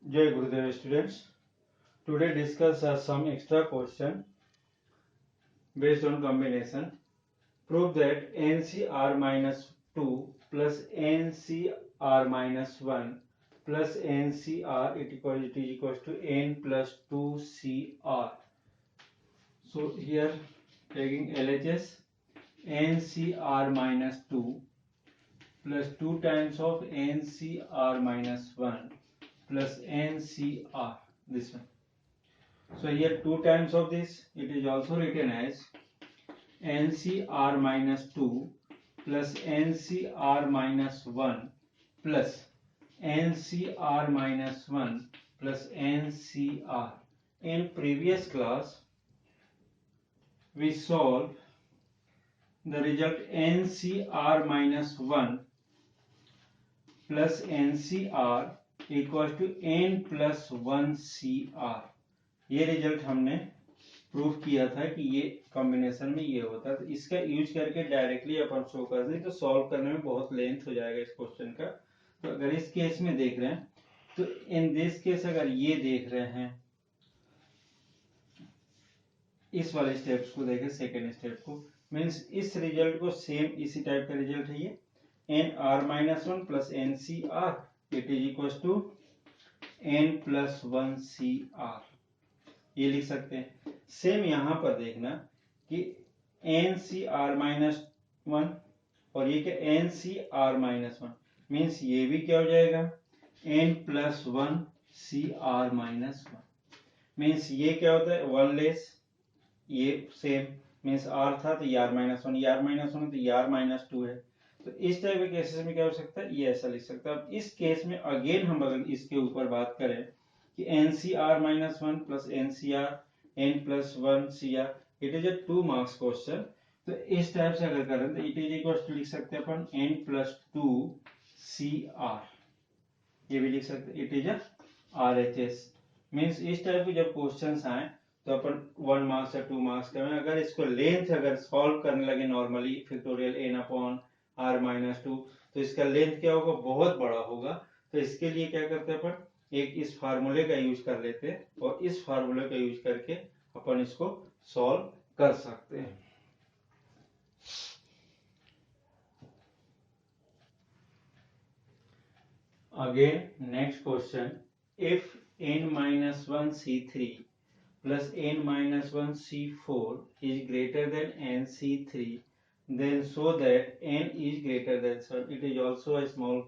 Jai Gurudev students. Today discuss some extra question based on combination. Prove that NCR minus 2 plus NCR minus 1 plus NCR it is equals to N plus 2CR. So here taking LHS NCR minus 2 plus 2 times of NCR minus 1 plus NCR, this one. So here 2 times of this, it is also written as NCR minus 2 plus NCR minus 1 plus NCR minus 1 plus NCR. In previous class, we solved the result NCR minus 1 plus NCR equals to N plus 1CR. ये result हमने proof किया था कि ये combination में ये होता है। तो इसका यूज करके डायरेक्टली अपन शो कर दें तो सॉल्व करने में बहुत लेंथ हो जाएगा इस क्वेश्चन का। तो अगर इस केस में देख रहे हैं तो इन दिस केस अगर ये देख रहे हैं इस वाले स्टेप्स को देखें, सेकेंड स्टेप को, मीन्स इस रिजल्ट को सेम इसी टाइप का रिजल्ट है ये n r minus 1 plus n c r it is equal to n plus 1CR, ये लिख सकते हैं। सेम यहां पर देखना कि एन सी आर माइनस 1 और ये क्या n c r minus 1 means ये भी क्या हो जाएगा N plus 1CR minus 1 means ये क्या होता है 1 लेस, ये सेम मीन्स आर था तो यार माइनस 1, यार माइनस 1 तो यार माइनस 2 है। तो इस टाइप के केसेस में क्या हो सकता है, ये ऐसा लिख सकता है। अब इस केस में अगेन हम अगर इसके ऊपर बात करें कि NCR minus 1 plus NCR N plus 1CR it is a 2 marks question. तो इस टाइप से अगर करें तो इट इज इक्वल टू लिख सकते हैं अपन N प्लस 2CR, ये भी लिख सकते हैं। It is a RHS means इस टाइप के जब क्वेश्चंस आए तो अपन 1 मार्क्स या 2 मार्क्स करें। अगर इसको लेंथ अगर सॉल्व करने लगे normally factorial n upon r minus 2 तो इसका लेंथ क्या होगा, बहुत बड़ा होगा। तो इसके लिए क्या करते हैं अपन एक इस फार्मूले का यूज कर लेते हैं और इस फार्मूले का यूज करके अपन इसको सॉल्व कर सकते हैं। Again next question, if n minus 1 C3 plus n minus 1 C4 is greater than n C3, then show that n is greater than 7. It is also a small,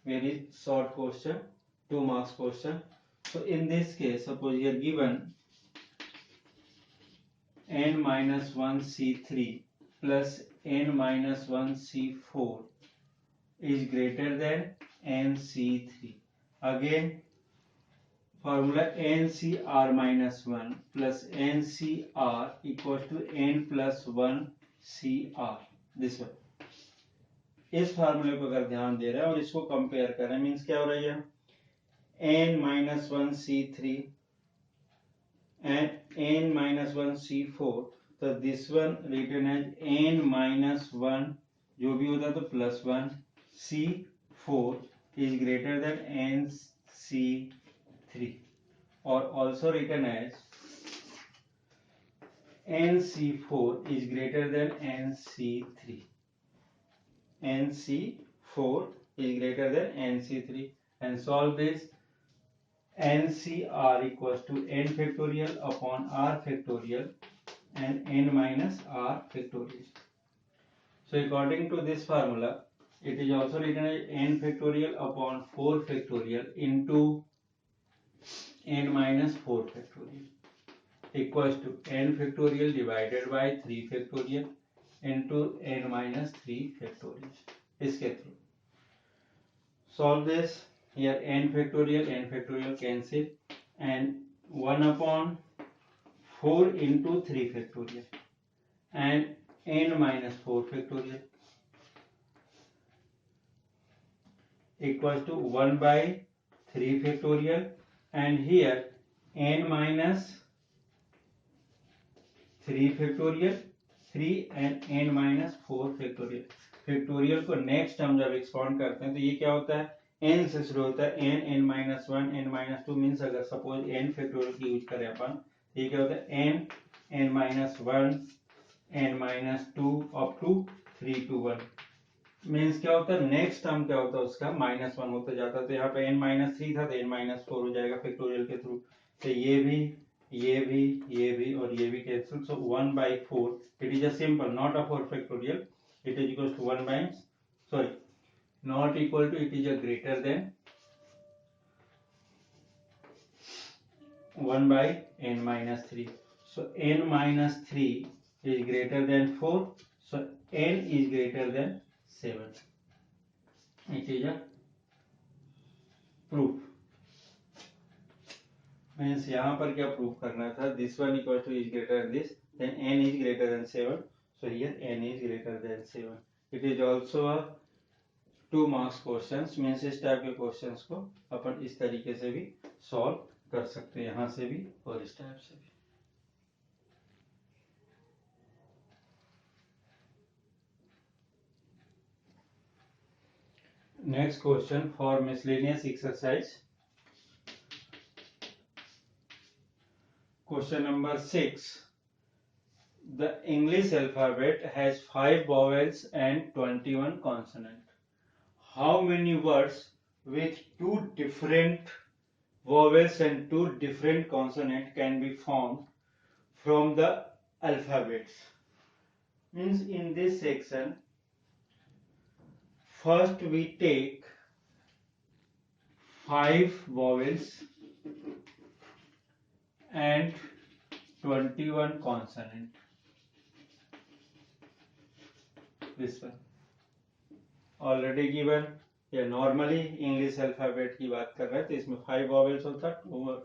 very short question, 2 marks question. So in this case, suppose you are given n minus 1 C3 plus n minus 1 C4 is greater than n C3. Again, formula NCR minus 1 plus NCR equals to n plus 1CR, this one. इस फार्मूले को अगर ध्यान दे रहे हैं और इसको compare करें मीन्स क्या हो रहा है n minus 1 C3 and n minus 1 C4, तो this one written as n minus 1 जो भी होता तो plus 1 C4 is greater than NC3 or also written as NC4 is greater than NC3. NC4 is greater than NC3 and solve this. NCR equals to n factorial upon r factorial and n minus r factorial. So according to this formula, it is also written as n factorial upon 4 factorial into n minus 4 factorial equals to n factorial divided by 3 factorial into n minus 3 factorial. इसके through solve this. Here n factorial cancel and 1 upon 4 into 3 factorial and n minus 4 factorial equals to 1 by 3 factorial and here n minus 3 factorial 3 and n minus 4 factorial. Factorial को next हम जब expand करते हैं तो ये क्या होता है n से शुरू होता है, n -1 n-2 मीन्स अगर सपोज n फैक्टोरियल की यूज करें अपन, ये क्या होता है n n-1 n-2 up to 3 to 1 means क्या होता है नेक्स्ट टर्म क्या होता है उसका -1 होता जाता है। तो यहाँ पे n-3 था तो n-4 हो जाएगा फैक्टोरियल के थ्रू। तो ये भी और ये भी cancel. So 1/4 it is a simple not a 4 factorial, it is equal to 1 by sorry not equal to, it is a greater than 1 by n-3. So n-3 is greater than 4. So n is greater than 7. It is a proof. Means यहाँ पर क्या proof करना था, this one equal to is greater than this, then n is greater than 7. So here n is greater than 7. It is also a 2 marks questions. means इस type के questions को अपन इस तरीके से भी सॉल्व कर सकते हैं, यहाँ से भी और इस टाइप से भी। Next question for miscellaneous exercise. Question number 6. The English alphabet has 5 vowels and 21 consonants. How many words with 2 different vowels and 2 different consonants can be formed from the alphabets? Means in this section, first we take 5 vowels and 21 consonant. This one already given. या normally English alphabet की बात कर रहे हैं तो इसमें 5 vowels होता है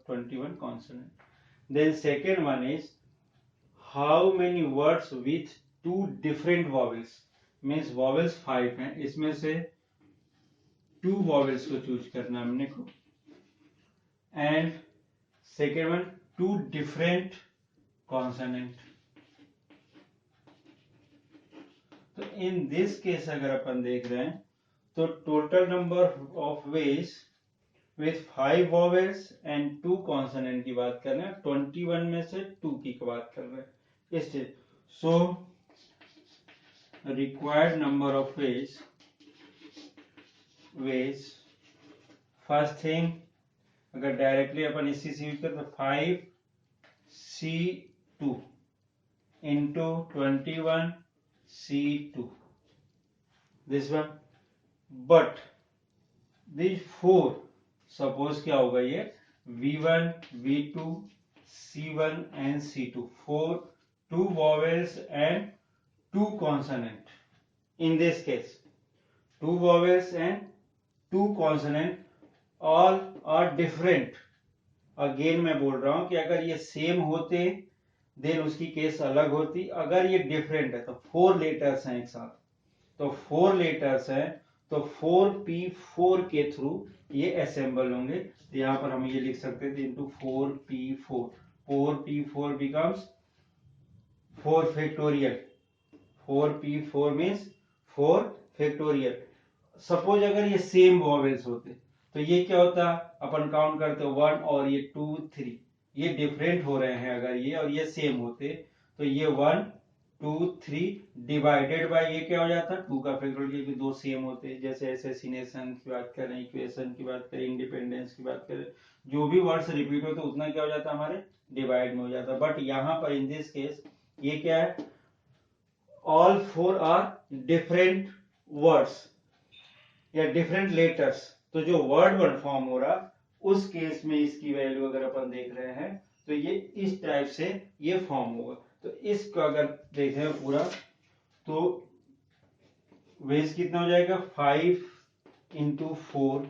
21 consonant. Then second one is how many words with 2 different vowels. Means vowels 5 हैं, इसमें से 2 वॉवेल्स को चूज करना हमने को। And second one 2 different consonant. तो इन दिस केस अगर अपन देख रहे हैं तो total number of ways with 5 vowels and 2 consonant की बात कर रहे हैं, 21 में से 2 की बात कर रहे हैं इस चीज। So required number of ways first thing अगर डायरेक्टली अपन इसी से यूज करें तो 5C2 into 21C2 this one. But these 4 suppose क्या होगा ये V1 V2 C1 and C2 4 2 vowels and 2 consonant. In this case 2 vowels and 2 consonant all are different. Again मैं बोल रहा हूं कि अगर ये सेम होते देन उसकी केस अलग होती, अगर ये डिफरेंट है तो 4 लेटर्स हैं एक साथ, तो 4 लेटर्स हैं तो 4P4 के थ्रू ये असेंबल होंगे। तो यहां पर हम ये लिख सकते थे into 4P4 4P4 becomes 4 factorial 4P4 means 4 factorial. Suppose अगर ये सेम वॉवेल्स होते तो ये क्या होता, अपन काउंट करते 1 और ये 2 3, ये डिफरेंट हो रहे हैं अगर ये और ये सेम होते तो ये 1 2 3 डिवाइडेड बाय ये क्या हो जाता 2 का फैक्टोरियल, क्योंकि 2 सेम होते हैं। जैसे एसेसिनेशन की बात करें, इक्वेशन की बात करें, इंडिपेंडेंस की बात करें, जो भी वर्ड्स रिपीट होते उतना क्या हो जाता हमारे डिवाइड में हो जाता। बट यहाँ पर इन दिस केस ये क्या है, ऑल 4 आर डिफरेंट वर्ड्स या डिफरेंट लेटर्स। तो जो वर्ड वन फॉर्म हो रहा उस केस में इसकी वैल्यू अगर अपन देख रहे हैं तो ये इस टाइप से ये फॉर्म होगा। तो इसको अगर देखें पूरा तो वेज कितना हो जाएगा 5 इंटू 4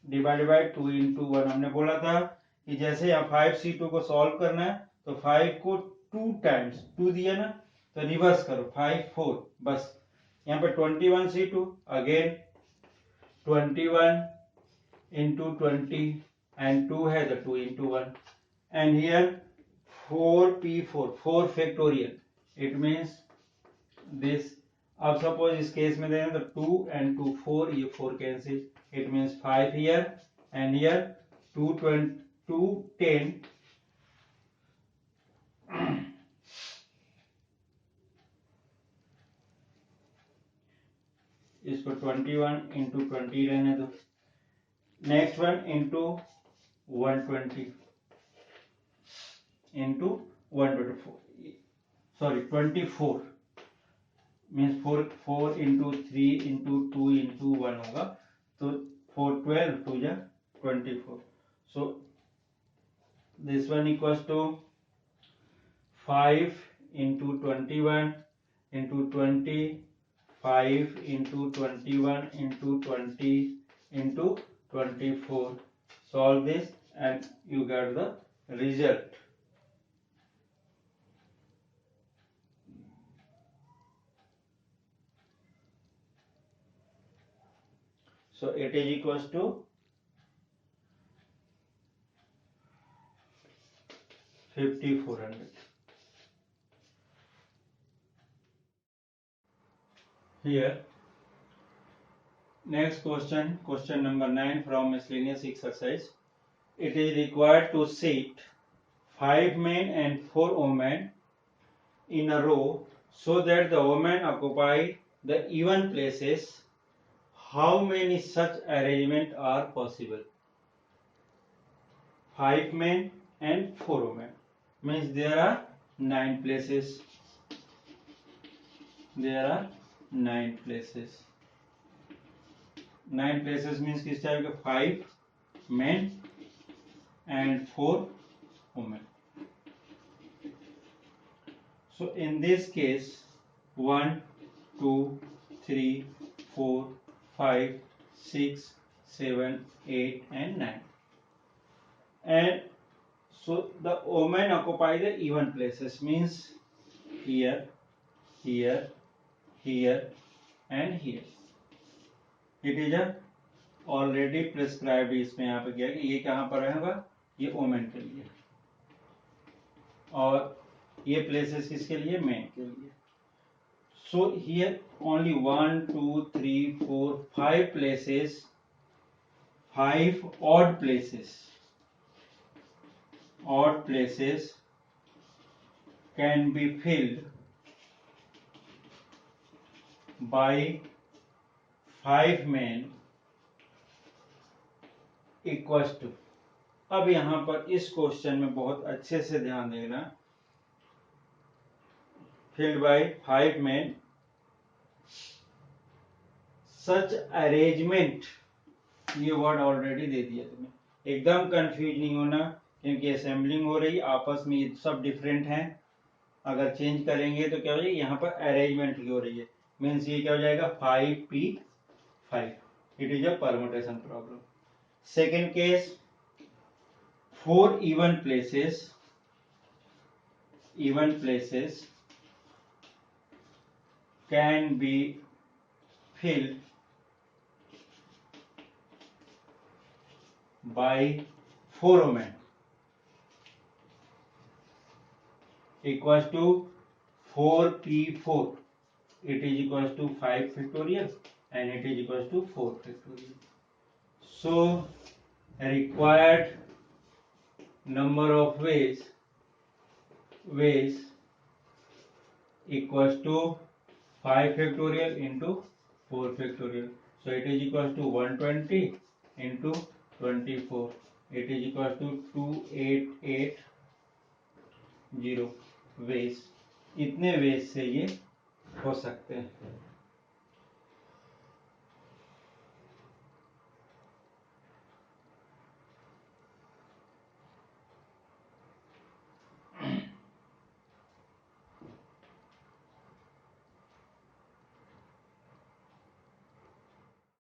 डिवाइडेड बाई 2 इंटू 1। हमने बोला था कि जैसे यहाँ 5C2 को सॉल्व करना है तो 5 को 2 टाइम्स 2 दिया ना तो रिवर्स करो 5 4 बस। यहाँ पे 21C2 अगेन 21 into 20 and 2 है तो 2 into 1 and here 4P4 4 factorial it means this। अब सपोज इस केस में देना तो 2 and 2 4, ये 4 cancel it means 5 here, and here 210 इसको 21 into 20 रहने दो, next one into 120 into 124, sorry 24 means 4 into 3 into 2 into 1 होगा, तो 4 12 2 जा 24, so this one equals to 5 into 21 into 20, 5 into 21 into 20 into 24. Solve this and you get the result. So it is equals to 5400. Here, next question, question number 9 from miscellaneous exercise. It is required to sit 5 men and 4 women in a row so that the women occupy the even places. How many such arrangements are possible? 5 men and 4 women means there are 9 places. There are 9 places. 9 places means किस type के 5 men and 4 women. So in this case 1 2 3 4 5 6 7 8 and 9, and so the women occupy the even places means here, here, here and here. It is a already prescribed, इसमें यहाँ पे क्या है, ये कहाँ पर रहेगा, ये वोमेन के लिए, और ये प्लेसेस किसके लिए, मैन के लिए. So here only 1 2 3 4 5 places, 5 odd places can be filled by 5 men equals to. अब यहां पर इस क्वेश्चन में बहुत अच्छे से ध्यान देना, filled by 5 men, such arrangement, ये वर्ड ऑलरेडी दे दिया तुम्हें, एकदम कंफ्यूज नहीं होना क्योंकि असेंबलिंग हो रही, आपस में ये सब डिफरेंट हैं. अगर चेंज करेंगे तो क्या हो जाएगा, यहाँ पर अरेंजमेंट की हो रही है, मीन्स ये क्या हो जाएगा 5p5. It is a permutation problem. Second case 4 even places can be filled by 4 women equals to 4p4. It is equals to 5 factorial and it is equals to 4 factorial. So required number of ways equals to 5 factorial into 4 factorial. So it is equals to 120 into 24. It is equals to 2880 ways. इतने veg से ये हो सकते हैं.